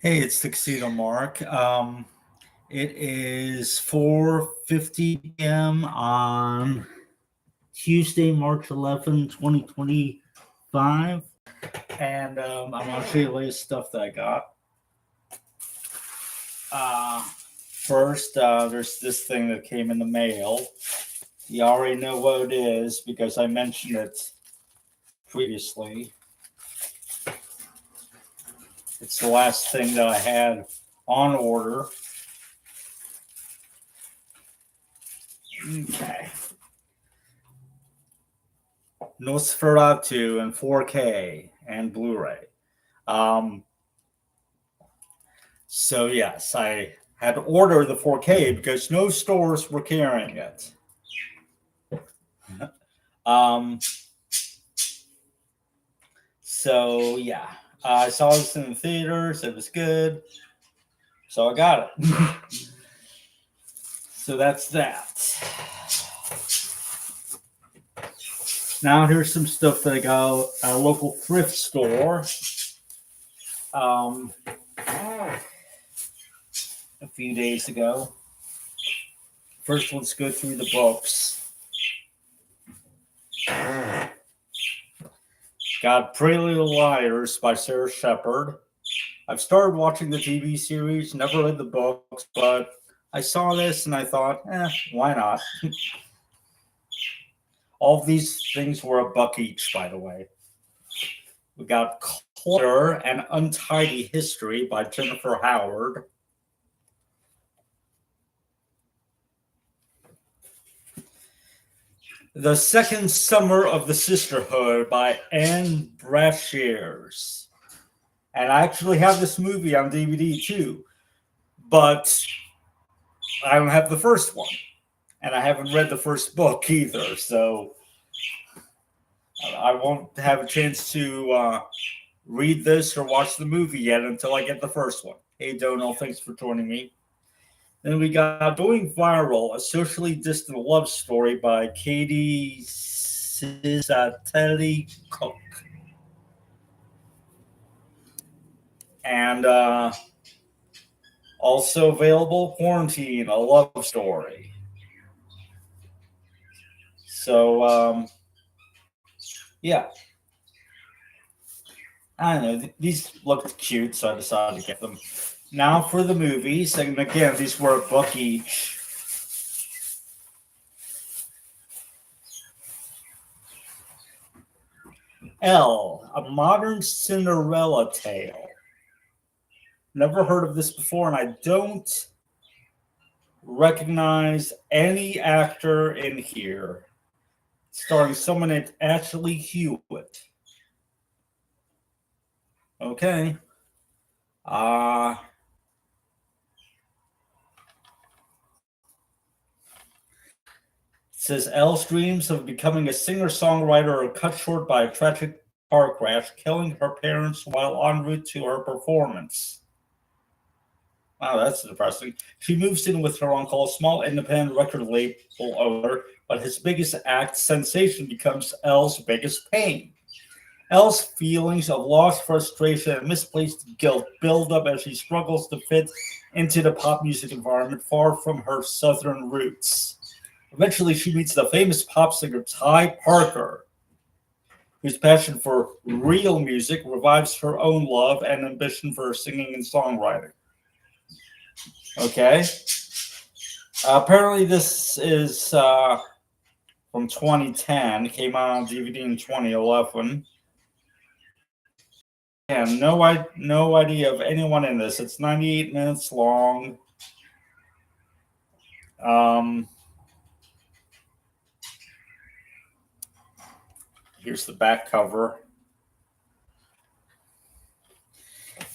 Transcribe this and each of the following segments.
Hey, it's Tuxedo Mark. It is 4:50 p.m. on Tuesday, March 11, 2025. And I'm going to show you the latest stuff that I got. First, there's this thing that came in the mail. You already know what it is because I mentioned it previously. It's the last thing that I had on order. Okay. Nosferatu in 4K and Blu-ray. So yes, I had to order the 4K because no stores were carrying it. So yeah, I saw this in the theaters. It was good, so I got it. So that's that. Now here's some stuff that I got at a local thrift store. A few days ago. First, let's go through the books. Got Pretty Little Liars by Sarah Shepard. I've started watching the TV series, never read the books, but I saw this and I thought, why not? All of these things were $1 each, by the way. We got Clutter and Untidy History by Jennifer Howard. The Second Summer of the Sisterhood by Anne Brashares. And I actually have this movie on DVD too, but I don't have the first one. And I haven't read the first book either, so I won't have a chance to read this or watch the movie yet until I get the first one. Hey, Donal, thanks for joining me. Then we got Going Viral, a socially distant love story by Katie Cisatelli Cook. And also available, Quarantine, a love story. So, yeah. I don't know. These looked cute, so I decided to get them. Now for the movies, and again, these were $1 each. Elle, a modern Cinderella tale. Never heard of this before, and I don't recognize any actor in here. Starring someone named Ashley Hewitt. Okay. It says Elle's dreams of becoming a singer-songwriter are cut short by a tragic car crash, killing her parents while en route to her performance. Wow, that's depressing. She moves in with her uncle, a small independent record label owner, but his biggest act, Sensation, becomes Elle's biggest pain. Elle's feelings of loss, frustration, and misplaced guilt build up as she struggles to fit into the pop music environment far from her southern roots. Eventually, she meets the famous pop singer Ty Parker, whose passion for real music revives her own love and ambition for singing and songwriting. Okay. Apparently, this is from 2010. Came out on DVD in 2011. Yeah, no idea of anyone in this. It's 98 minutes long. Here's the back cover.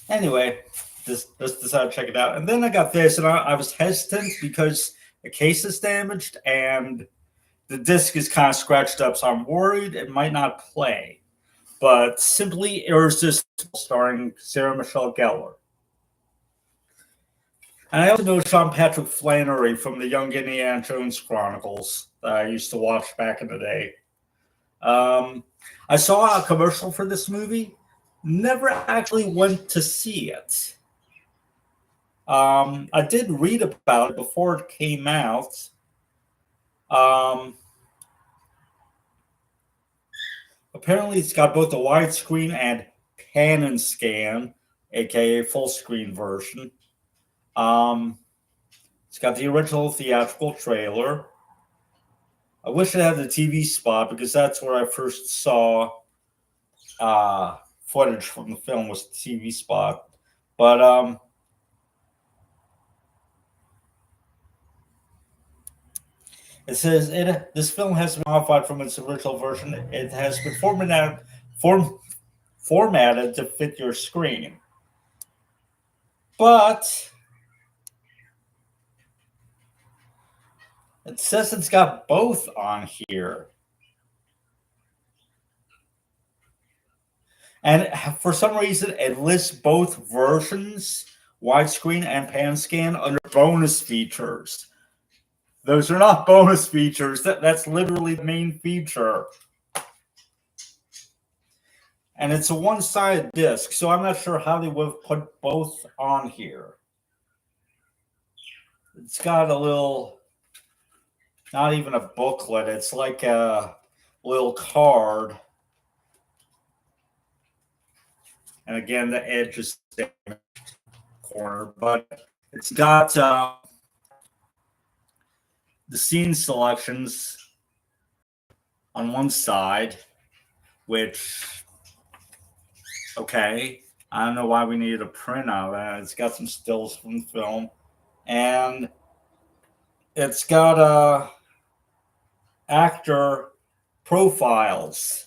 Anyway, just decided to check it out. And then I got this, and I was hesitant because the case is damaged and the disc is kind of scratched up, so I'm worried it might not play. But Simply Irresistible, starring Sarah Michelle Gellar. And I also know Sean Patrick Flanery from the Young Indiana Jones Chronicles that I used to watch back in the day. I saw a commercial for this movie, never actually went to see it. I did read about it before it came out. Um, Apparently, it's got both a widescreen and pan and scan, aka full screen version. Um, it's got the original theatrical trailer. I wish it had the TV spot because that's where I first saw footage from the film was the TV spot. But it says this film has been modified from its original version. It has been formatted to fit your screen. But it says it's got both on here. And for some reason, it lists both versions, widescreen and pan scan, under bonus features. Those are not bonus features. That's literally the main feature. And it's a one-sided disc, so I'm not sure how they would have put both on here. It's got a little, not even a booklet. It's like a little card. And again, the edge is damaged corner, but it's got the scene selections on one side, which, okay, I don't know why we needed a print out of that. It's got some stills from the film, and it's got actor profiles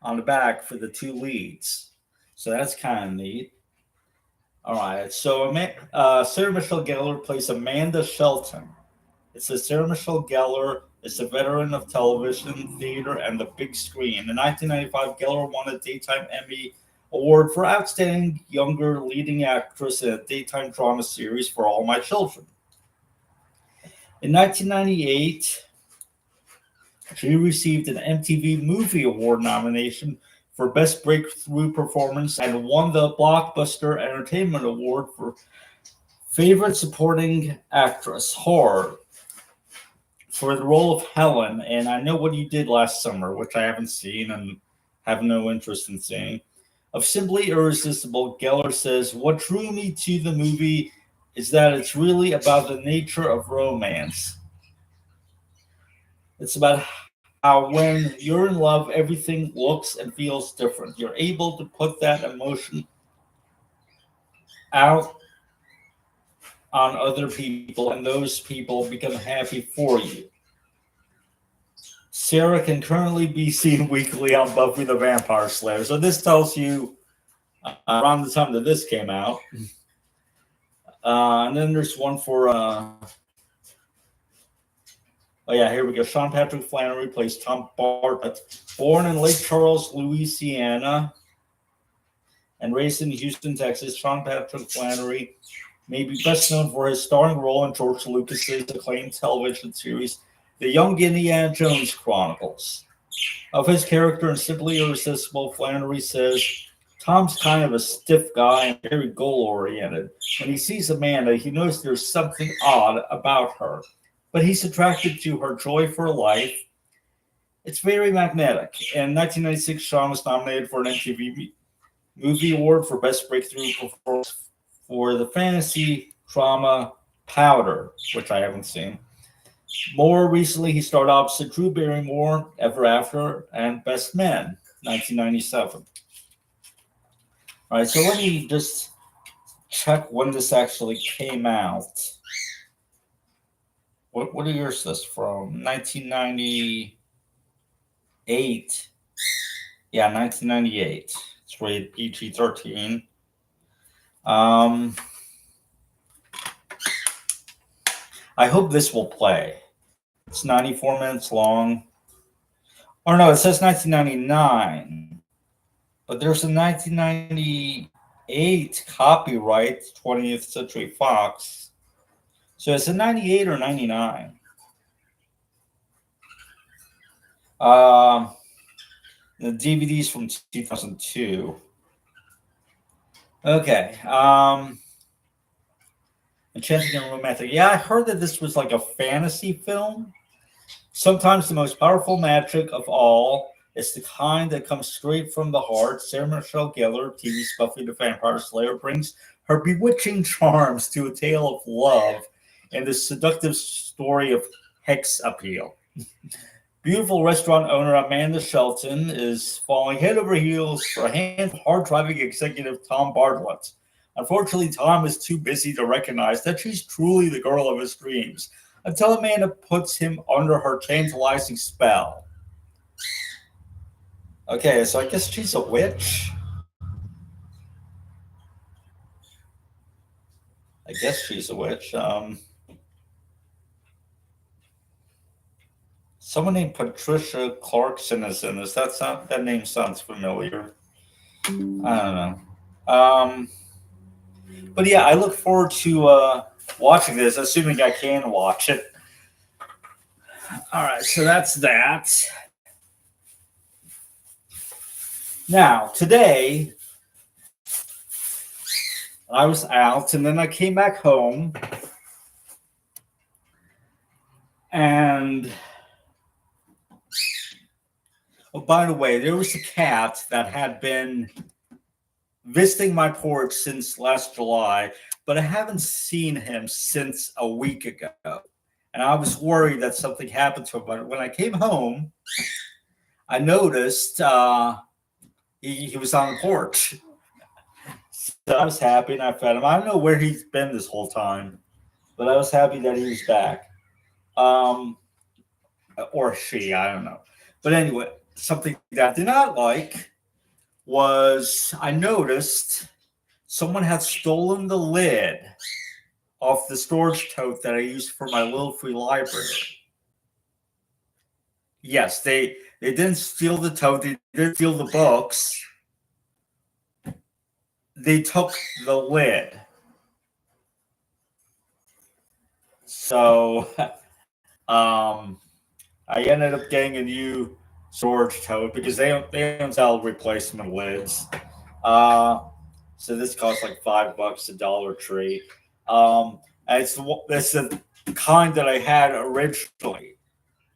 on the back for the two leads. So that's kind of neat. All right, so Sarah Michelle Gellar plays Amanda Shelton. It says Sarah Michelle Gellar is a veteran of television, theater, and the big screen. In 1995, Gellar won a Daytime Emmy Award for Outstanding Younger Leading Actress in a Daytime Drama Series for All My Children. In 1998, she received an MTV Movie Award nomination for Best Breakthrough Performance and won the Blockbuster Entertainment Award for Favorite Supporting Actress, Horror, for the role of Helen, and I Know What You Did Last Summer, which I haven't seen and have no interest in seeing. Of Simply Irresistible, Gellar says, "What drew me to the movie is that it's really about the nature of romance. It's about how when you're in love, everything looks and feels different. You're able to put that emotion out on other people, and those people become happy for you. Sarah can currently be seen weekly on Buffy the Vampire Slayer." So this tells you around the time that this came out. And then there's one for, oh yeah, here we go. Sean Patrick Flannery plays Tom Bartlett, born in Lake Charles, Louisiana, and raised in Houston, Texas. Sean Patrick Flannery may be best known for his starring role in George Lucas's acclaimed television series, The Young Indiana Jones Chronicles. Of his character in Simply Irresistible, Flannery says, "Tom's kind of a stiff guy and very goal-oriented. When he sees Amanda, he knows there's something odd about her, but he's attracted to her joy for life. It's very magnetic." In 1996, Sean was nominated for an MTV Movie Award for Best Breakthrough Performance for the fantasy drama Powder, which I haven't seen. More recently, he starred opposite Drew Barrymore, Ever After, and Best Men, 1997. All right, so let me just check when this actually came out. What year is this from? 1998. Yeah, 1998. It's rated PG-13. I hope this will play. It's 94 minutes long. Or no, it says 1999. But there's a 1998 copyright, 20th Century Fox. So it's a 98 or 99. The DVD's from 2002. Okay. Enchanting and romantic. Yeah, I heard that this was like a fantasy film. Sometimes the most powerful magic of all is the kind that comes straight from the heart. Sarah Michelle Gellar, TV's Buffy the Vampire Slayer, brings her bewitching charms to a tale of love and the seductive story of hex appeal. Beautiful restaurant owner Amanda Shelton is falling head over heels for hard driving executive Tom Bartlett. Unfortunately, Tom is too busy to recognize that she's truly the girl of his dreams until Amanda puts him under her tantalizing spell. Okay, so I guess she's a witch. I guess she's a witch. Someone named Patricia Clarkson is in this. That name sounds familiar. I don't know. But yeah, I look forward to watching this, assuming I can watch it. All right, so that's that. Now, today, I was out and then I came back home and oh, by the way, there was a cat that had been visiting my porch since last July, but I haven't seen him since a week ago. And I was worried that something happened to him. But when I came home, I noticed he was on the porch. So I was happy and I fed him. I don't know where he's been this whole time, but I was happy that he was back. Or she, I don't know. But anyway, something that I did not like was I noticed someone had stolen the lid off the storage tote that I used for my little free library. Yes, they didn't steal the tote, they didn't steal the books. They took the lid. So I ended up getting a new storage tote because they don't sell replacement lids. So this costs like $5 at Dollar Tree. And it's the kind that I had originally,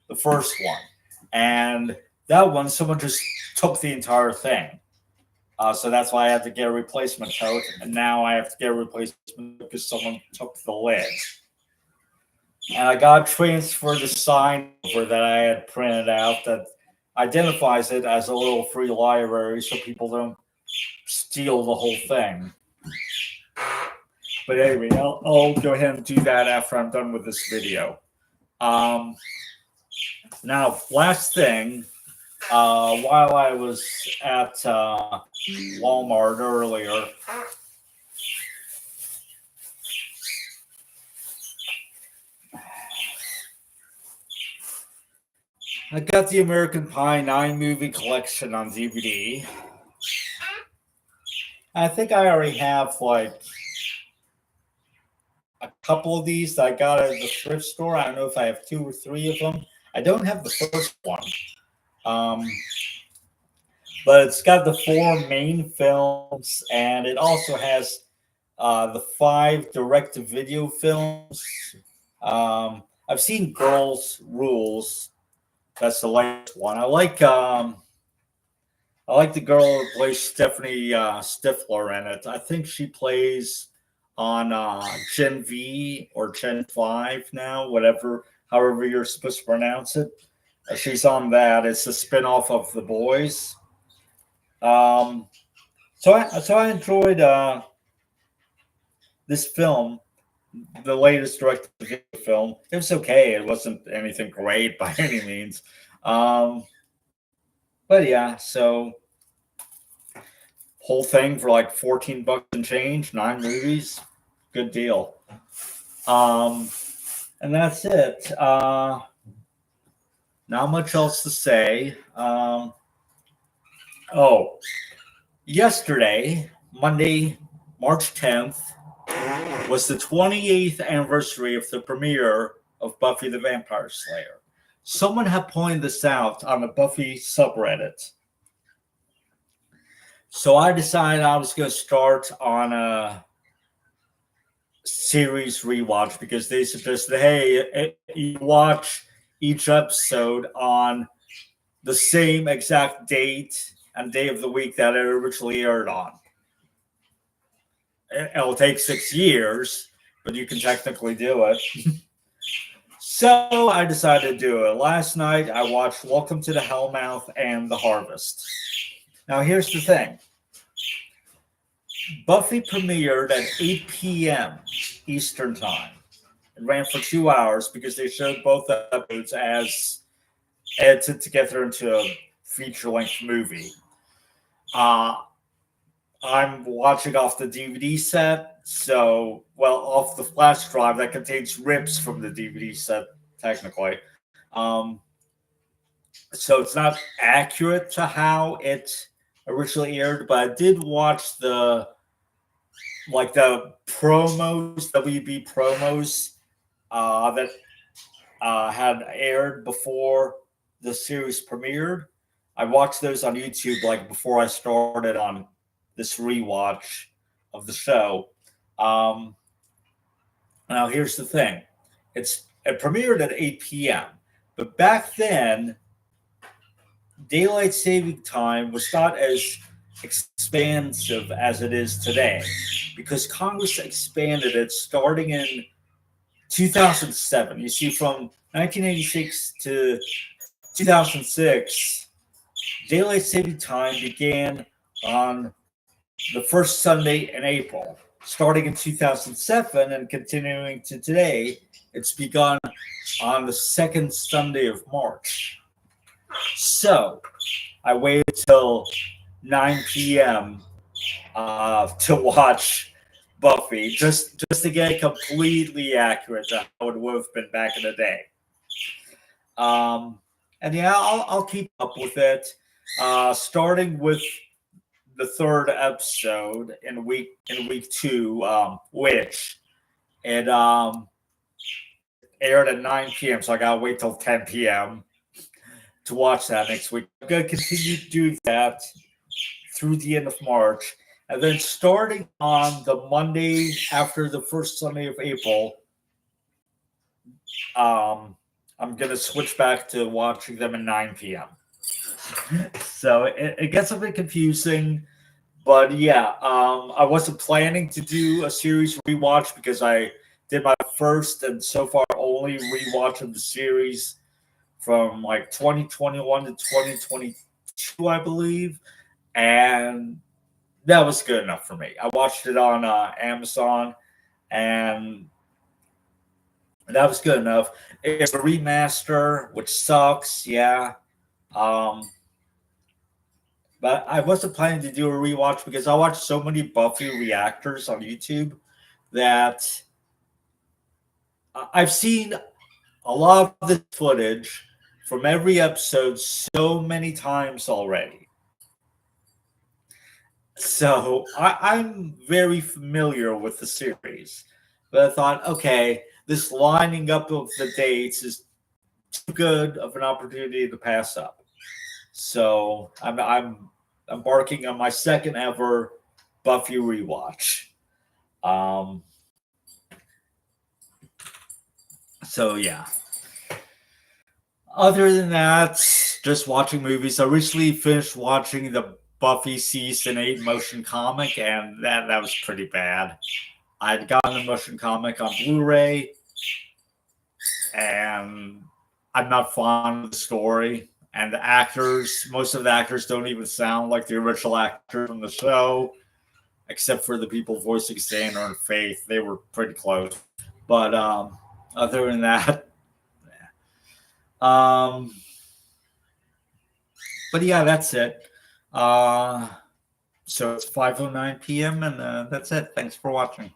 the first one, and that one someone just took the entire thing. So that's why I had to get a replacement tote, and now I have to get a replacement because someone took the lid. And I got to transfer the sign over that I had printed out that identifies it as a little free library so people don't steal the whole thing. But anyway, I'll go ahead and do that after I'm done with this video. Now, last thing, while I was at Walmart earlier, I got the American Pie 9 movie collection on DVD. I think I already have like a couple of these that I got at the thrift store. I don't know if I have 2 or 3 of them. I don't have the first one. But it's got the 4 main films, and it also has the 5 direct-to-video films. I've seen Girls Rules. That's the latest one. I like the girl who plays Stephanie Stifler in it. I think she plays on Gen V or Gen 5 now, however you're supposed to pronounce it. She's on that. It's a spinoff of The Boys. So I enjoyed this film, the latest direct-to-video film. It was okay. It wasn't anything great by any means. But yeah, so whole thing for like $14 and change, 9 movies, good deal. And that's it. Not much else to say. Yesterday, Monday, March 10th, was the 28th anniversary of the premiere of Buffy the Vampire Slayer. Someone had pointed this out on the Buffy subreddit. So I decided I was going to start on a series rewatch because they suggested, hey, you watch each episode on the same exact date and day of the week that it originally aired on. It'll take 6 years, but you can technically do it. So I decided to do it. Last night I watched Welcome to the Hellmouth and The Harvest. Now here's the thing. Buffy premiered at 8 p.m. Eastern Time. It ran for 2 hours because they showed both episodes as edited together into a feature-length movie. I'm watching off the DVD set, off the flash drive that contains rips from the DVD set, technically. So it's not accurate to how it originally aired, but I did watch the promos, WB promos that had aired before the series premiered. I watched those on YouTube before I started on this rewatch of the show. Now here's the thing. It premiered at 8 p.m. But back then, daylight saving time was not as expansive as it is today because Congress expanded it starting in 2007. You see, from 1986 to 2006, daylight saving time began on the first Sunday in April. Starting in 2007 and continuing to today, it's begun on the second Sunday of March. So I waited till 9 p.m. To watch Buffy, just to get completely accurate to how it would have been back in the day. And yeah, I'll keep up with it. Starting with the third episode in week 2, which it aired at 9 p.m. So I gotta wait till 10 p.m. to watch that next week. I'm gonna continue doing that through the end of March, and then starting on the Monday after the first Sunday of April, I'm gonna switch back to watching them at 9 p.m. So it gets a bit confusing, but yeah, I wasn't planning to do a series rewatch because I did my first and so far only rewatch of the series from 2021 to 2022, I believe, and that was good enough for me. I watched it on Amazon, and that was good enough. It's a remaster, which sucks, yeah. But I wasn't planning to do a rewatch because I watched so many Buffy reactors on YouTube that I've seen a lot of the footage from every episode so many times already. So I'm very familiar with the series. But I thought, okay, this lining up of the dates is too good of an opportunity to pass up. So I'm embarking on my second ever Buffy rewatch. So yeah. Other than that, just watching movies. I recently finished watching the Buffy Season 8 motion comic, and that was pretty bad. I'd gotten the motion comic on Blu-ray, and I'm not fond of the story. And the actors, most of the actors don't even sound like the original actors from the show, except for the people voicing Xander and Faith. They were pretty close. But other than that, but yeah, that's it. So it's 5:09 p.m. and that's it. Thanks for watching.